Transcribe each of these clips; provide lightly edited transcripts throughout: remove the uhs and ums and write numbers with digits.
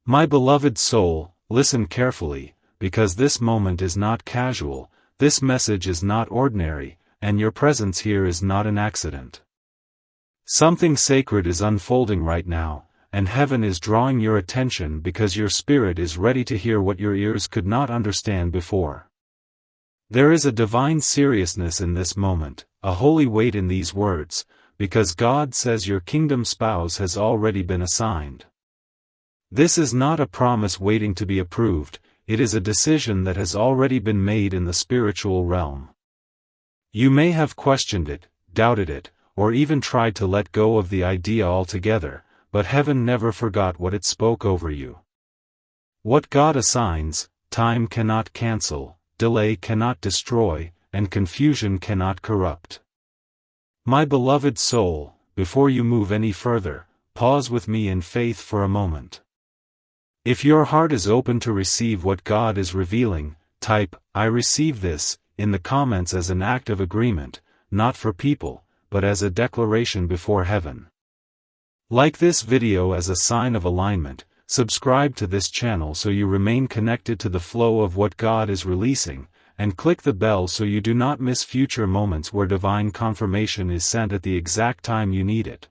My beloved soul, listen carefully, because this moment is not casual, this message is not ordinary, and your presence here is not an accident. Something sacred is unfolding right now, and heaven is drawing your attention because your spirit is ready to hear what your ears could not understand before. There is a divine seriousness in this moment, a holy weight in these words, because God says your kingdom spouse has already been assigned. This is not a promise waiting to be approved, it is a decision that has already been made in the spiritual realm. You may have questioned it, doubted it, or even tried to let go of the idea altogether, but heaven never forgot what it spoke over you. What God assigns, time cannot cancel, delay cannot destroy, and confusion cannot corrupt. My beloved soul, before you move any further, pause with me in faith for a moment. If your heart is open to receive what God is revealing, type, "I receive this," in the comments as an act of agreement, not for people, but as a declaration before heaven. Like this video as a sign of alignment, subscribe to this channel so you remain connected to the flow of what God is releasing, and click the bell so you do not miss future moments where divine confirmation is sent at the exact time you need it.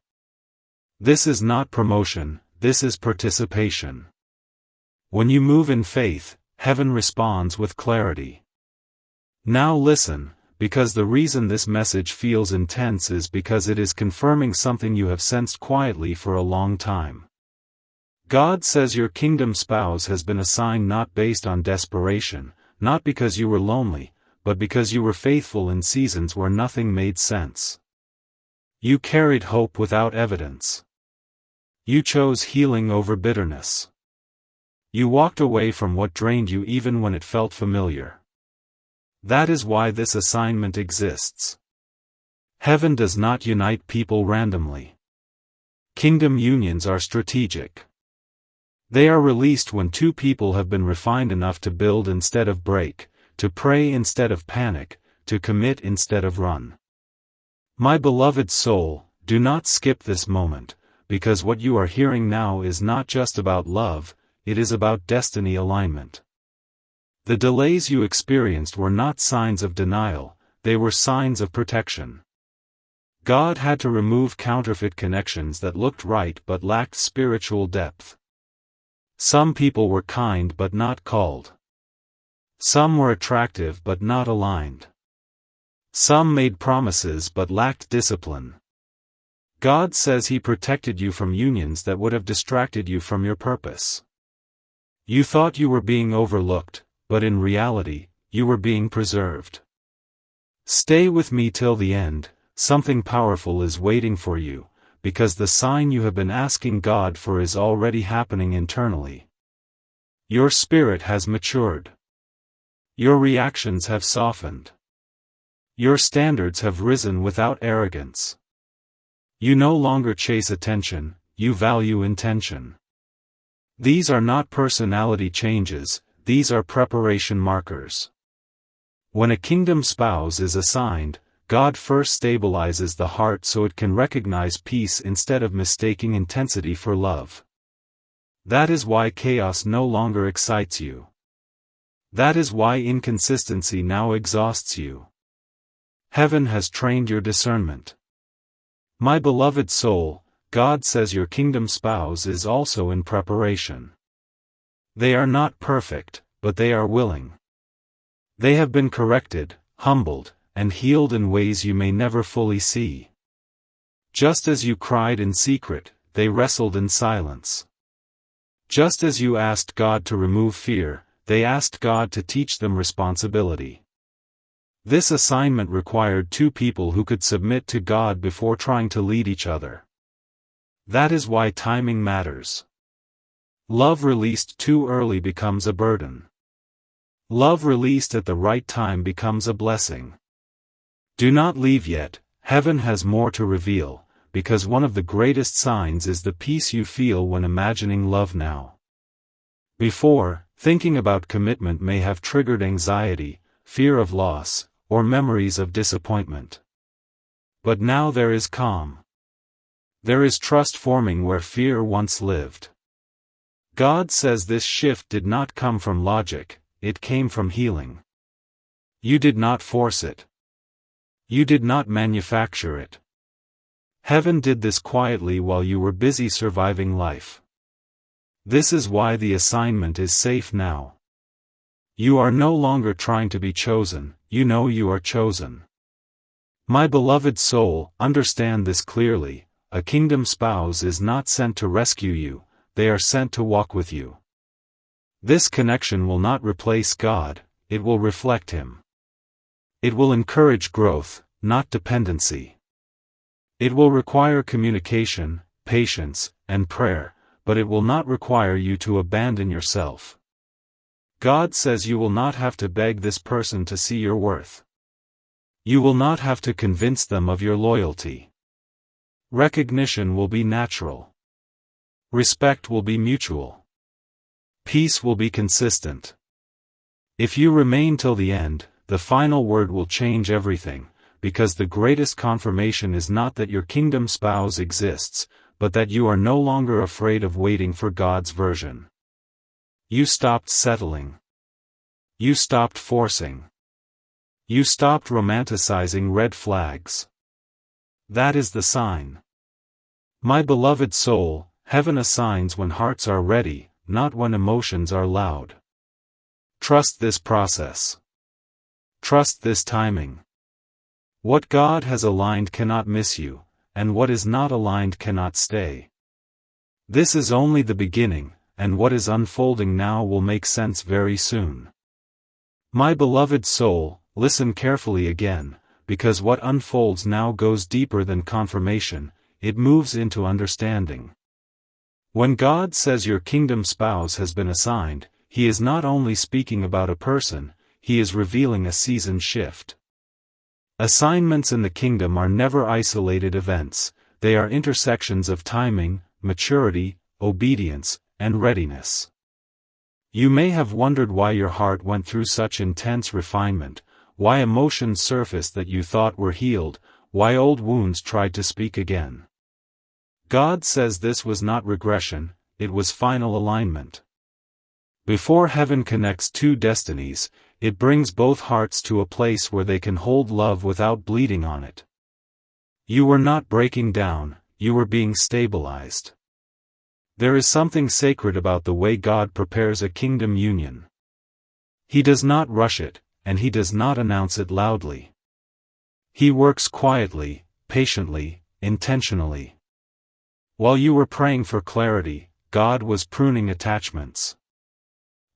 This is not promotion, this is participation. When you move in faith, heaven responds with clarity. Now listen, because the reason this message feels intense is because it is confirming something you have sensed quietly for a long time. God says your kingdom spouse has been assigned not based on desperation, not because you were lonely, but because you were faithful in seasons where nothing made sense. You carried hope without evidence. You chose healing over bitterness. You walked away from what drained you even when it felt familiar. That is why this assignment exists. Heaven does not unite people randomly. Kingdom unions are strategic. They are released when two people have been refined enough to build instead of break, to pray instead of panic, to commit instead of run. My beloved soul, do not skip this moment, because what you are hearing now is not just about love, it is about destiny alignment. The delays you experienced were not signs of denial, they were signs of protection. God had to remove counterfeit connections that looked right but lacked spiritual depth. Some people were kind but not called. Some were attractive but not aligned. Some made promises but lacked discipline. God says He protected you from unions that would have distracted you from your purpose. You thought you were being overlooked, but in reality, you were being preserved. Stay with me till the end, something powerful is waiting for you, because the sign you have been asking God for is already happening internally. Your spirit has matured. Your reactions have softened. Your standards have risen without arrogance. You no longer chase attention, you value intention. These are not personality changes, these are preparation markers. When a kingdom spouse is assigned, God first stabilizes the heart so it can recognize peace instead of mistaking intensity for love. That is why chaos no longer excites you. That is why inconsistency now exhausts you. Heaven has trained your discernment. My beloved soul, God says your kingdom spouse is also in preparation. They are not perfect, but they are willing. They have been corrected, humbled, and healed in ways you may never fully see. Just as you cried in secret, they wrestled in silence. Just as you asked God to remove fear, they asked God to teach them responsibility. This assignment required two people who could submit to God before trying to lead each other. That is why timing matters. Love released too early becomes a burden. Love released at the right time becomes a blessing. Do not leave yet, heaven has more to reveal, because one of the greatest signs is the peace you feel when imagining love now. Before, thinking about commitment may have triggered anxiety, fear of loss, or memories of disappointment. But now there is calm. There is trust forming where fear once lived. God says this shift did not come from logic, it came from healing. You did not force it. You did not manufacture it. Heaven did this quietly while you were busy surviving life. This is why the assignment is safe now. You are no longer trying to be chosen, you know you are chosen. My beloved soul, understand this clearly, a kingdom spouse is not sent to rescue you, they are sent to walk with you. This connection will not replace God, it will reflect Him. It will encourage growth, not dependency. It will require communication, patience, and prayer, but it will not require you to abandon yourself. God says you will not have to beg this person to see your worth. You will not have to convince them of your loyalty. Recognition will be natural. Respect will be mutual. Peace will be consistent. If you remain till the end, the final word will change everything, because the greatest confirmation is not that your kingdom spouse exists, but that you are no longer afraid of waiting for God's version. You stopped settling. You stopped forcing. You stopped romanticizing red flags. That is the sign. My beloved soul, heaven assigns when hearts are ready, not when emotions are loud. Trust this process. Trust this timing. What God has aligned cannot miss you, and what is not aligned cannot stay. This is only the beginning, and what is unfolding now will make sense very soon. My beloved soul, listen carefully again, because what unfolds now goes deeper than confirmation, it moves into understanding. When God says your kingdom spouse has been assigned, He is not only speaking about a person, He is revealing a season shift. Assignments in the kingdom are never isolated events, they are intersections of timing, maturity, obedience, and readiness. You may have wondered why your heart went through such intense refinement, why emotions surfaced that you thought were healed, why old wounds tried to speak again. God says this was not regression, it was final alignment. Before heaven connects two destinies, it brings both hearts to a place where they can hold love without bleeding on it. You were not breaking down, you were being stabilized. There is something sacred about the way God prepares a kingdom union. He does not rush it, and He does not announce it loudly. He works quietly, patiently, intentionally. While you were praying for clarity, God was pruning attachments.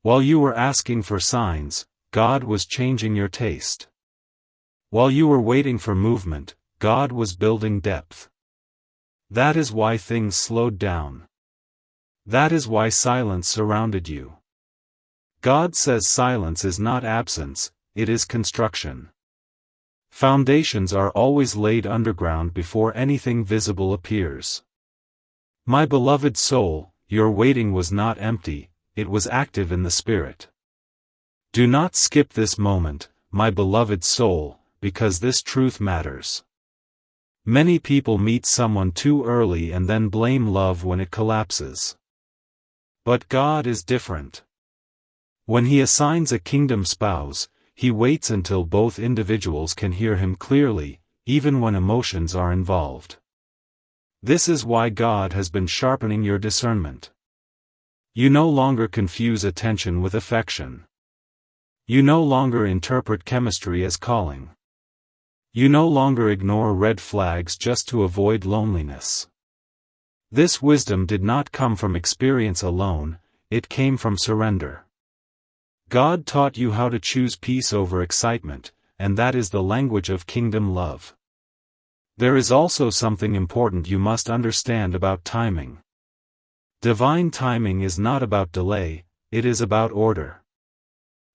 While you were asking for signs, God was changing your taste. While you were waiting for movement, God was building depth. That is why things slowed down. That is why silence surrounded you. God says silence is not absence, it is construction. Foundations are always laid underground before anything visible appears. My beloved soul, your waiting was not empty, it was active in the Spirit. Do not skip this moment, my beloved soul, because this truth matters. Many people meet someone too early and then blame love when it collapses. But God is different. When He assigns a kingdom spouse, He waits until both individuals can hear Him clearly, even when emotions are involved. This is why God has been sharpening your discernment. You no longer confuse attention with affection. You no longer interpret chemistry as calling. You no longer ignore red flags just to avoid loneliness. This wisdom did not come from experience alone, it came from surrender. God taught you how to choose peace over excitement, and that is the language of kingdom love. There is also something important you must understand about timing. Divine timing is not about delay, it is about order.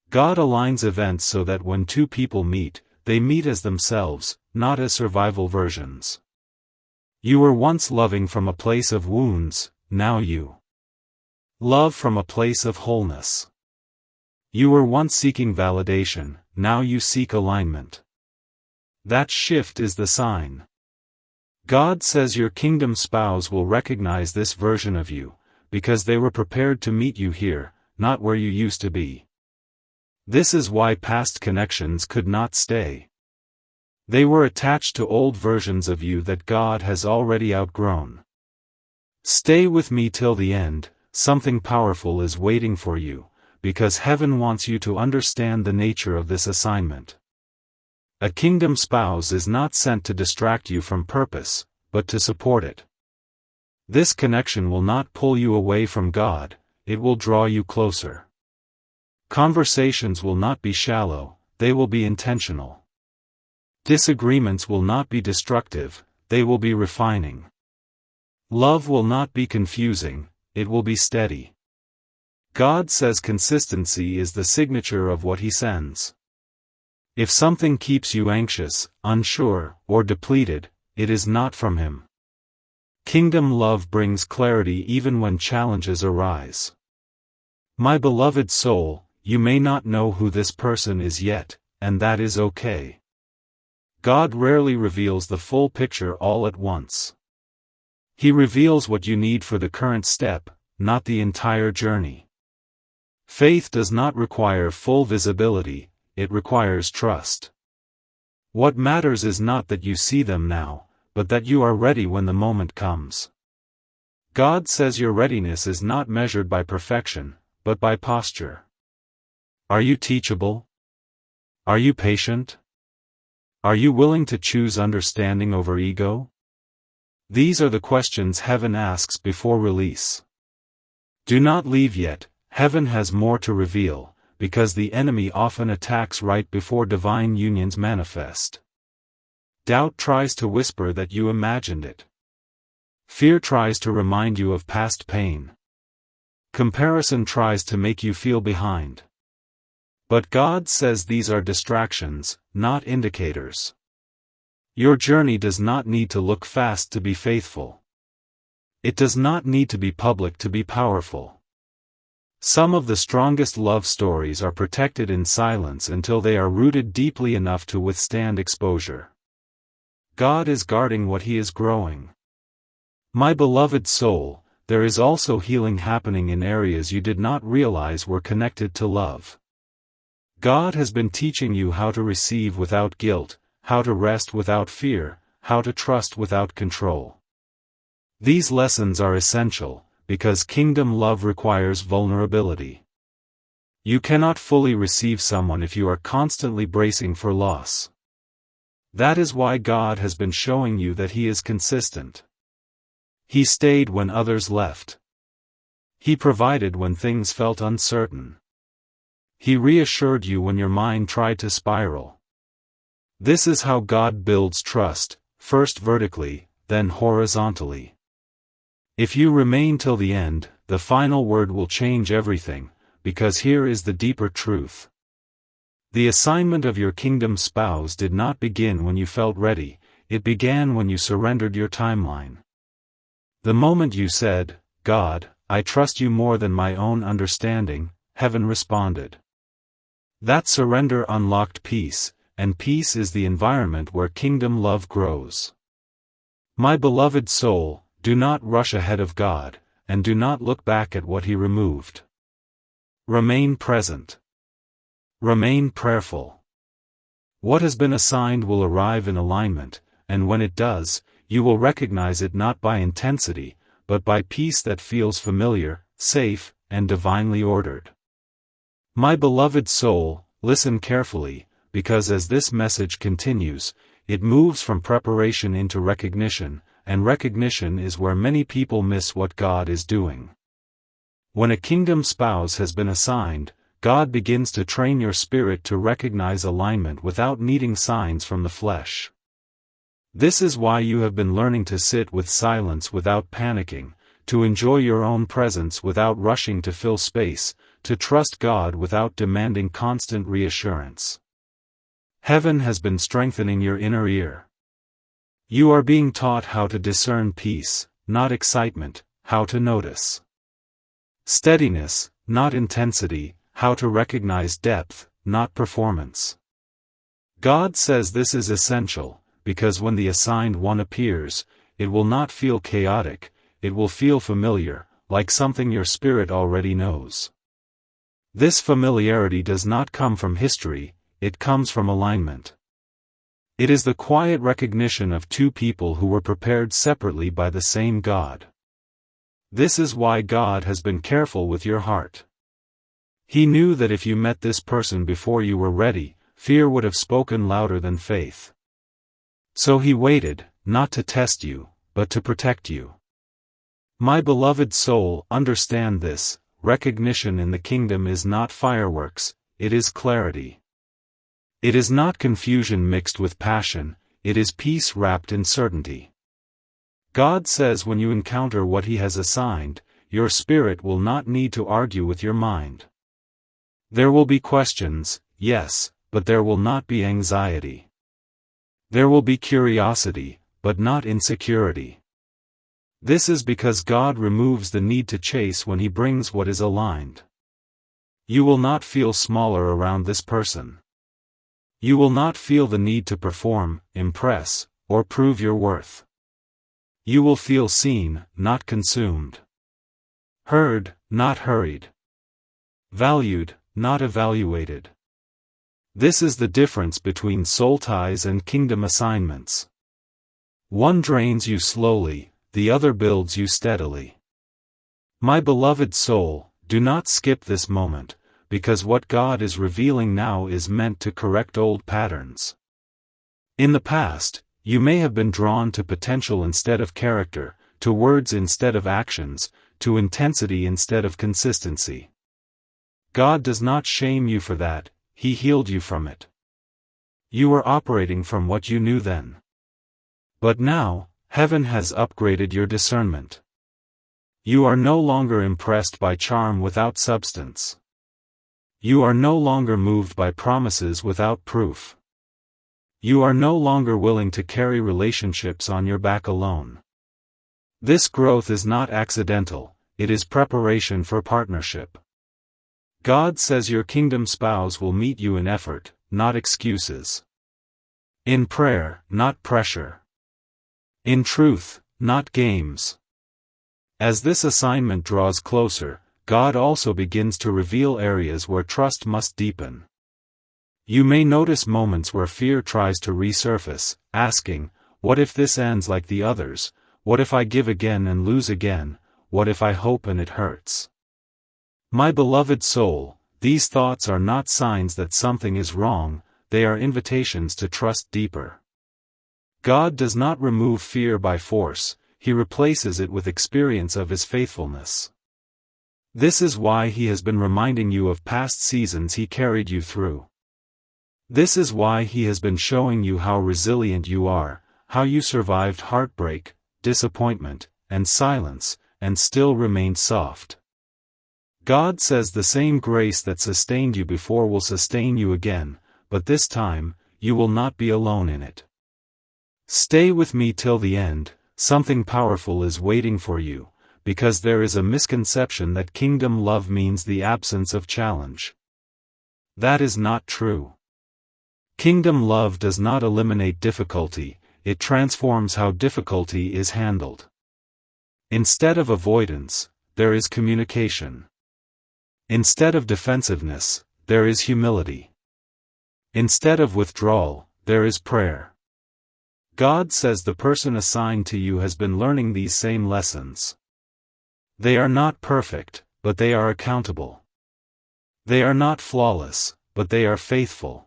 God aligns events so that when two people meet, they meet as themselves, not as survival versions. You were once loving from a place of wounds, now you love from a place of wholeness. You were once seeking validation, now you seek alignment. That shift is the sign. God says your kingdom spouse will recognize this version of you, because they were prepared to meet you here, not where you used to be. This is why past connections could not stay. They were attached to old versions of you that God has already outgrown. Stay with me till the end. Something powerful is waiting for you, because heaven wants you to understand the nature of this assignment. A kingdom spouse is not sent to distract you from purpose, but to support it. This connection will not pull you away from God, it will draw you closer. Conversations will not be shallow, they will be intentional. Disagreements will not be destructive, they will be refining. Love will not be confusing, it will be steady. God says consistency is the signature of what He sends. If something keeps you anxious, unsure, or depleted, it is not from Him. Kingdom love brings clarity even when challenges arise. My beloved soul, you may not know who this person is yet, and that is okay. God rarely reveals the full picture all at once. He reveals what you need for the current step, not the entire journey. Faith does not require full visibility, it requires trust. What matters is not that you see them now, but that you are ready when the moment comes. God says your readiness is not measured by perfection, but by posture. Are you teachable? Are you patient? Are you willing to choose understanding over ego? These are the questions heaven asks before release. Do not leave yet, heaven has more to reveal, because the enemy often attacks right before divine unions manifest. Doubt tries to whisper that you imagined it. Fear tries to remind you of past pain. Comparison tries to make you feel behind. But God says these are distractions, not indicators. Your journey does not need to look fast to be faithful. It does not need to be public to be powerful. Some of the strongest love stories are protected in silence until they are rooted deeply enough to withstand exposure. God is guarding what He is growing. My beloved soul, there is also healing happening in areas you did not realize were connected to love. God has been teaching you how to receive without guilt, how to rest without fear, how to trust without control. These lessons are essential, because kingdom love requires vulnerability. You cannot fully receive someone if you are constantly bracing for loss. That is why God has been showing you that He is consistent. He stayed when others left. He provided when things felt uncertain. He reassured you when your mind tried to spiral. This is how God builds trust, first vertically, then horizontally. If you remain till the end, the final word will change everything, because here is the deeper truth. The assignment of your kingdom spouse did not begin when you felt ready, it began when you surrendered your timeline. The moment you said, God, I trust you more than my own understanding, heaven responded. That surrender unlocked peace, and peace is the environment where kingdom love grows. My beloved soul, do not rush ahead of God, and do not look back at what He removed. Remain present. Remain prayerful. What has been assigned will arrive in alignment, and when it does, you will recognize it not by intensity, but by peace that feels familiar, safe, and divinely ordered. My beloved soul, listen carefully, because as this message continues, it moves from preparation into recognition, and recognition is where many people miss what God is doing. When a kingdom spouse has been assigned, God begins to train your spirit to recognize alignment without needing signs from the flesh. This is why you have been learning to sit with silence without panicking, to enjoy your own presence without rushing to fill space, to trust God without demanding constant reassurance. Heaven has been strengthening your inner ear. You are being taught how to discern peace, not excitement, how to notice steadiness, not intensity, how to recognize depth, not performance. God says this is essential, because when the assigned one appears, it will not feel chaotic, it will feel familiar, like something your spirit already knows. This familiarity does not come from history, it comes from alignment. It is the quiet recognition of two people who were prepared separately by the same God. This is why God has been careful with your heart. He knew that if you met this person before you were ready, fear would have spoken louder than faith. So he waited, not to test you, but to protect you. My beloved soul, understand this: recognition in the kingdom is not fireworks, it is clarity. It is not confusion mixed with passion, it is peace wrapped in certainty. God says when you encounter what He has assigned, your spirit will not need to argue with your mind. There will be questions, yes, but there will not be anxiety. There will be curiosity, but not insecurity. This is because God removes the need to chase when He brings what is aligned. You will not feel smaller around this person. You will not feel the need to perform, impress, or prove your worth. You will feel seen, not consumed. Heard, not hurried. Valued, not evaluated. This is the difference between soul ties and kingdom assignments. One drains you slowly, the other builds you steadily. My beloved soul, do not skip this moment, because what God is revealing now is meant to correct old patterns. In the past, you may have been drawn to potential instead of character, to words instead of actions, to intensity instead of consistency. God does not shame you for that, He healed you from it. You were operating from what you knew then. But now, heaven has upgraded your discernment. You are no longer impressed by charm without substance. You are no longer moved by promises without proof. You are no longer willing to carry relationships on your back alone. This growth is not accidental, it is preparation for partnership. God says your kingdom spouse will meet you in effort, not excuses. In prayer, not pressure. In truth, not games. As this assignment draws closer, God also begins to reveal areas where trust must deepen. You may notice moments where fear tries to resurface, asking, what if this ends like the others? What if I give again and lose again? What if I hope and it hurts? My beloved soul, these thoughts are not signs that something is wrong, they are invitations to trust deeper. God does not remove fear by force, He replaces it with experience of His faithfulness. This is why He has been reminding you of past seasons He carried you through. This is why He has been showing you how resilient you are, how you survived heartbreak, disappointment, and silence, and still remained soft. God says the same grace that sustained you before will sustain you again, but this time, you will not be alone in it. Stay with me till the end, something powerful is waiting for you, because there is a misconception that kingdom love means the absence of challenge. That is not true. Kingdom love does not eliminate difficulty, it transforms how difficulty is handled. Instead of avoidance, there is communication. Instead of defensiveness, there is humility. Instead of withdrawal, there is prayer. God says the person assigned to you has been learning these same lessons. They are not perfect, but they are accountable. They are not flawless, but they are faithful.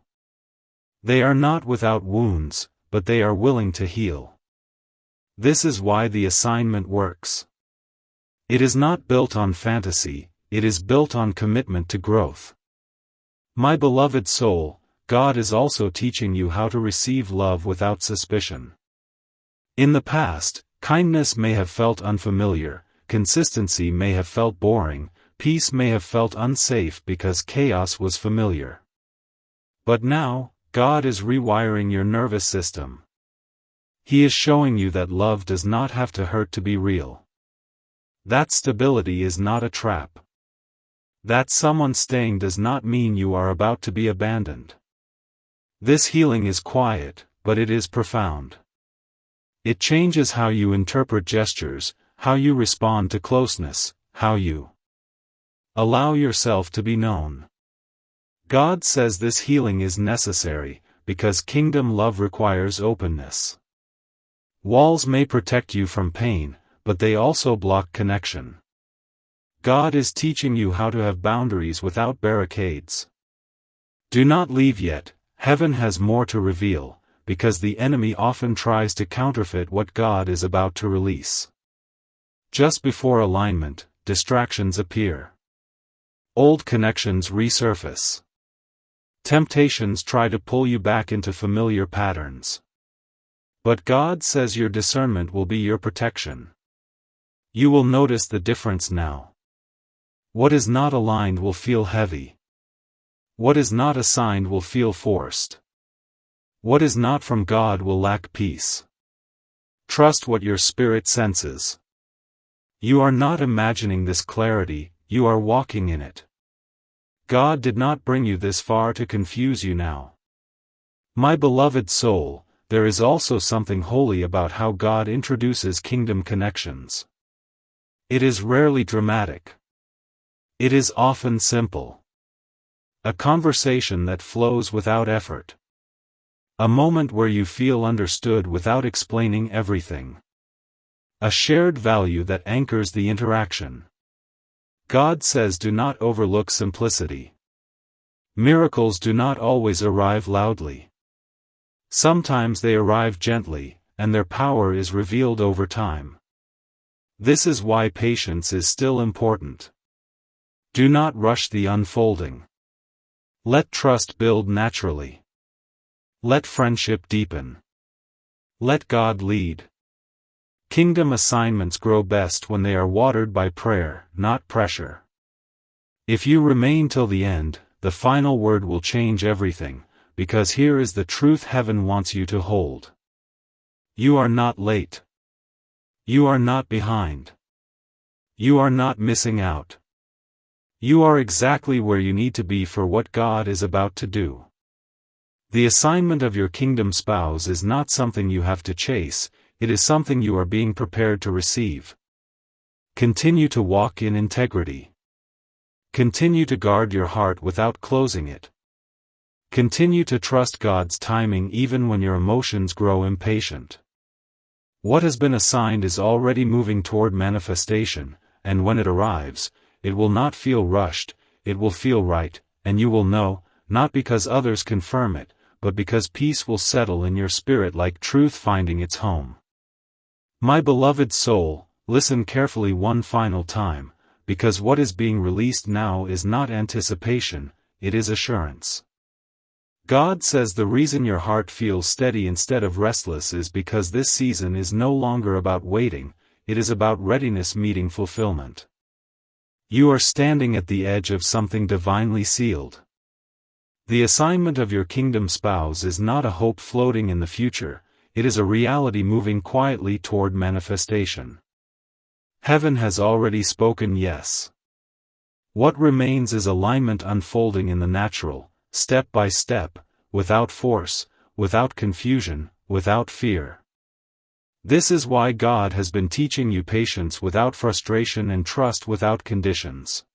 They are not without wounds, but they are willing to heal. This is why the assignment works. It is not built on fantasy, it is built on commitment to growth. My beloved soul, God is also teaching you how to receive love without suspicion. In the past, kindness may have felt unfamiliar, consistency may have felt boring, peace may have felt unsafe because chaos was familiar. But now, God is rewiring your nervous system. He is showing you that love does not have to hurt to be real. That stability is not a trap. That someone staying does not mean you are about to be abandoned. This healing is quiet, but it is profound. It changes how you interpret gestures, how you respond to closeness, how you allow yourself to be known. God says this healing is necessary, because kingdom love requires openness. Walls may protect you from pain, but they also block connection. God is teaching you how to have boundaries without barricades. Do not leave yet, heaven has more to reveal, because the enemy often tries to counterfeit what God is about to release. Just before alignment, distractions appear. Old connections resurface. Temptations try to pull you back into familiar patterns. But God says your discernment will be your protection. You will notice the difference now. What is not aligned will feel heavy. What is not assigned will feel forced. What is not from God will lack peace. Trust what your spirit senses. You are not imagining this clarity, you are walking in it. God did not bring you this far to confuse you now. My beloved soul, there is also something holy about how God introduces kingdom connections. It is rarely dramatic. It is often simple. A conversation that flows without effort. A moment where you feel understood without explaining everything. A shared value that anchors the interaction. God says do not overlook simplicity. Miracles do not always arrive loudly. Sometimes they arrive gently, and their power is revealed over time. This is why patience is still important. Do not rush the unfolding. Let trust build naturally. Let friendship deepen. Let God lead. Kingdom assignments grow best when they are watered by prayer, not pressure. If you remain till the end, the final word will change everything, because here is the truth heaven wants you to hold. You are not late. You are not behind. You are not missing out. You are exactly where you need to be for what God is about to do. The assignment of your kingdom spouse is not something you have to chase, it is something you are being prepared to receive. Continue to walk in integrity. Continue to guard your heart without closing it. Continue to trust God's timing even when your emotions grow impatient. What has been assigned is already moving toward manifestation, and when it arrives, it will not feel rushed, it will feel right, and you will know, not because others confirm it, but because peace will settle in your spirit like truth finding its home. My beloved soul, listen carefully one final time, because what is being released now is not anticipation, it is assurance. God says the reason your heart feels steady instead of restless is because this season is no longer about waiting, it is about readiness meeting fulfillment. You are standing at the edge of something divinely sealed. The assignment of your kingdom spouse is not a hope floating in the future, it is a reality moving quietly toward manifestation. Heaven has already spoken yes. What remains is alignment unfolding in the natural, step by step, without force, without confusion, without fear. This is why God has been teaching you patience without frustration and trust without conditions.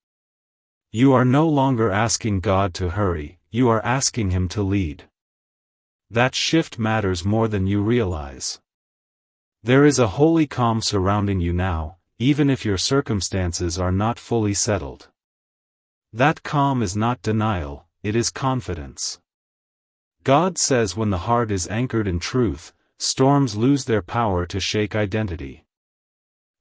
You are no longer asking God to hurry, you are asking Him to lead. That shift matters more than you realize. There is a holy calm surrounding you now, even if your circumstances are not fully settled. That calm is not denial, it is confidence. God says when the heart is anchored in truth, storms lose their power to shake identity.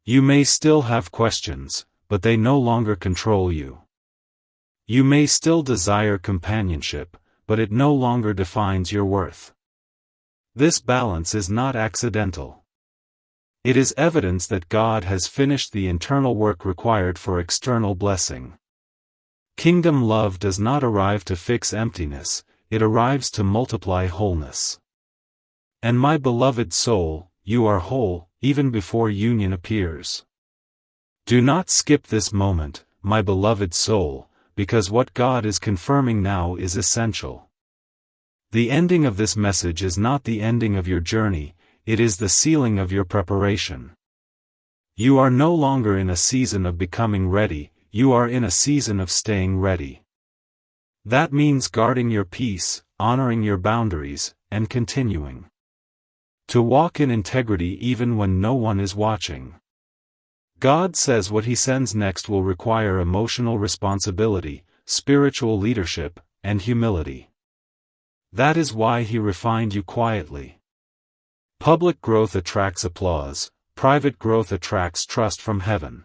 You may still have questions, but they no longer control you. You may still desire companionship, but it no longer defines your worth. This balance is not accidental. It is evidence that God has finished the internal work required for external blessing. Kingdom love does not arrive to fix emptiness, it arrives to multiply wholeness. And my beloved soul, you are whole, even before union appears. Do not skip this moment, my beloved soul, because what God is confirming now is essential. The ending of this message is not the ending of your journey, it is the sealing of your preparation. You are no longer in a season of becoming ready, you are in a season of staying ready. That means guarding your peace, honoring your boundaries, and continuing to walk in integrity even when no one is watching. God says what He sends next will require emotional responsibility, spiritual leadership, and humility. That is why He refined you quietly. Public growth attracts applause, private growth attracts trust from heaven.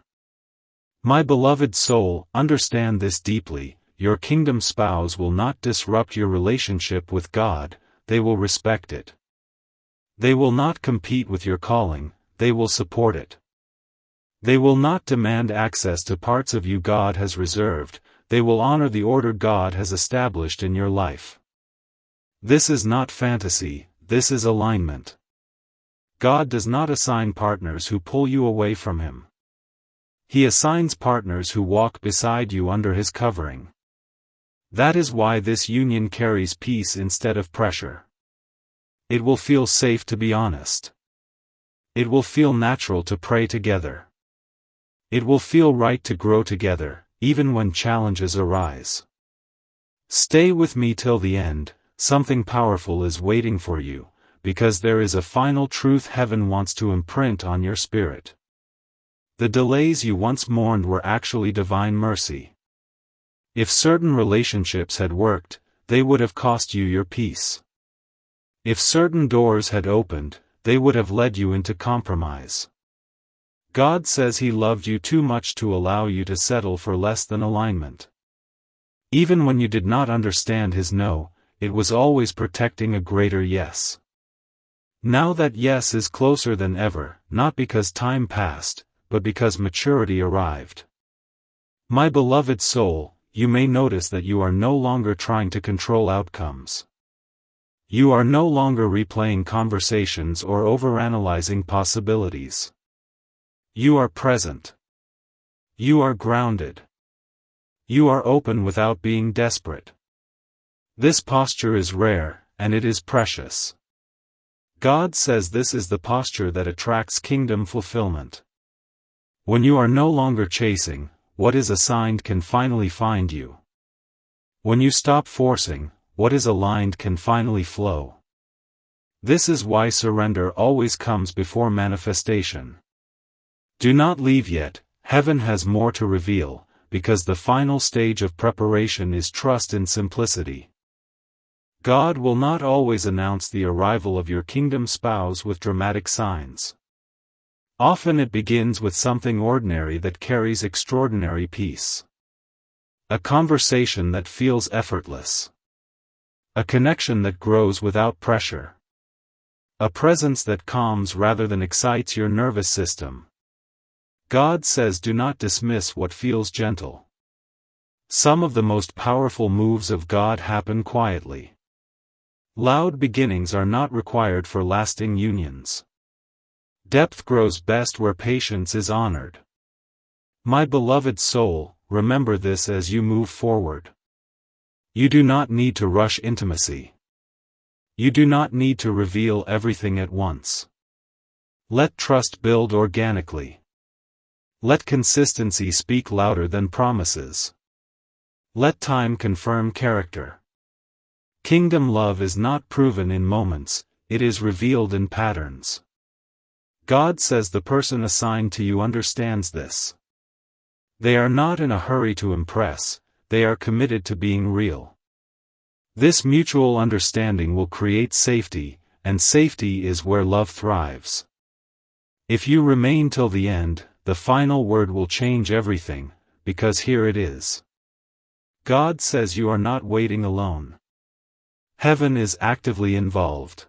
My beloved soul, understand this deeply. Your kingdom spouse will not disrupt your relationship with God, they will respect it. They will not compete with your calling, they will support it. They will not demand access to parts of you God has reserved, they will honor the order God has established in your life. This is not fantasy, this is alignment. God does not assign partners who pull you away from Him. He assigns partners who walk beside you under His covering. That is why this union carries peace instead of pressure. It will feel safe to be honest. It will feel natural to pray together. It will feel right to grow together, even when challenges arise. Stay with me till the end, something powerful is waiting for you, because there is a final truth heaven wants to imprint on your spirit. The delays you once mourned were actually divine mercy. If certain relationships had worked, they would have cost you your peace. If certain doors had opened, they would have led you into compromise. God says He loved you too much to allow you to settle for less than alignment. Even when you did not understand His no, it was always protecting a greater yes. Now that yes is closer than ever, not because time passed, but because maturity arrived. My beloved soul, you may notice that you are no longer trying to control outcomes. You are no longer replaying conversations or overanalyzing possibilities. You are present. You are grounded. You are open without being desperate. This posture is rare, and it is precious. God says this is the posture that attracts kingdom fulfillment. When you are no longer chasing, what is assigned can finally find you. When you stop forcing, what is aligned can finally flow. This is why surrender always comes before manifestation. Do not leave yet, heaven has more to reveal, because the final stage of preparation is trust in simplicity. God will not always announce the arrival of your kingdom spouse with dramatic signs. Often it begins with something ordinary that carries extraordinary peace. A conversation that feels effortless. A connection that grows without pressure. A presence that calms rather than excites your nervous system. God says do not dismiss what feels gentle. Some of the most powerful moves of God happen quietly. Loud beginnings are not required for lasting unions. Depth grows best where patience is honored. My beloved soul, remember this as you move forward. You do not need to rush intimacy. You do not need to reveal everything at once. Let trust build organically. Let consistency speak louder than promises. Let time confirm character. Kingdom love is not proven in moments, it is revealed in patterns. God says the person assigned to you understands this. They are not in a hurry to impress, they are committed to being real. This mutual understanding will create safety, and safety is where love thrives. If you remain till the end, the final word will change everything, because here it is. God says you are not waiting alone. Heaven is actively involved.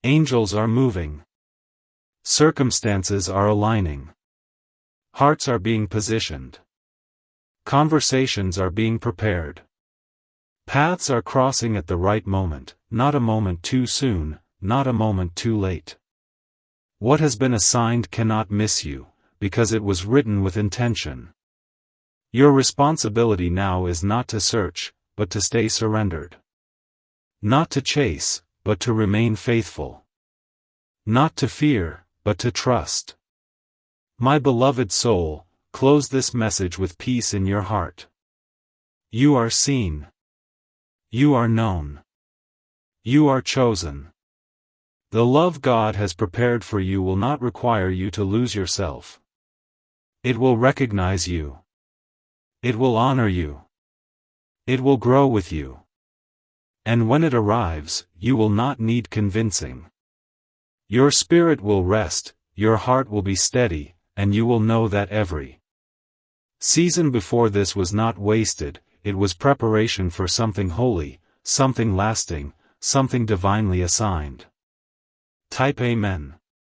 Angels are moving. Circumstances are aligning. Hearts are being positioned. Conversations are being prepared. Paths are crossing at the right moment, not a moment too soon, not a moment too late. What has been assigned cannot miss you, because it was written with intention. Your responsibility now is not to search, but to stay surrendered. Not to chase, but to remain faithful. Not to fear, but to trust. My beloved soul, close this message with peace in your heart. You are seen. You are known. You are chosen. The love God has prepared for you will not require you to lose yourself. It will recognize you. It will honor you. It will grow with you. And when it arrives, you will not need convincing. Your spirit will rest, your heart will be steady, and you will know that every season before this was not wasted, it was preparation for something holy, something lasting, something divinely assigned. Type Amen.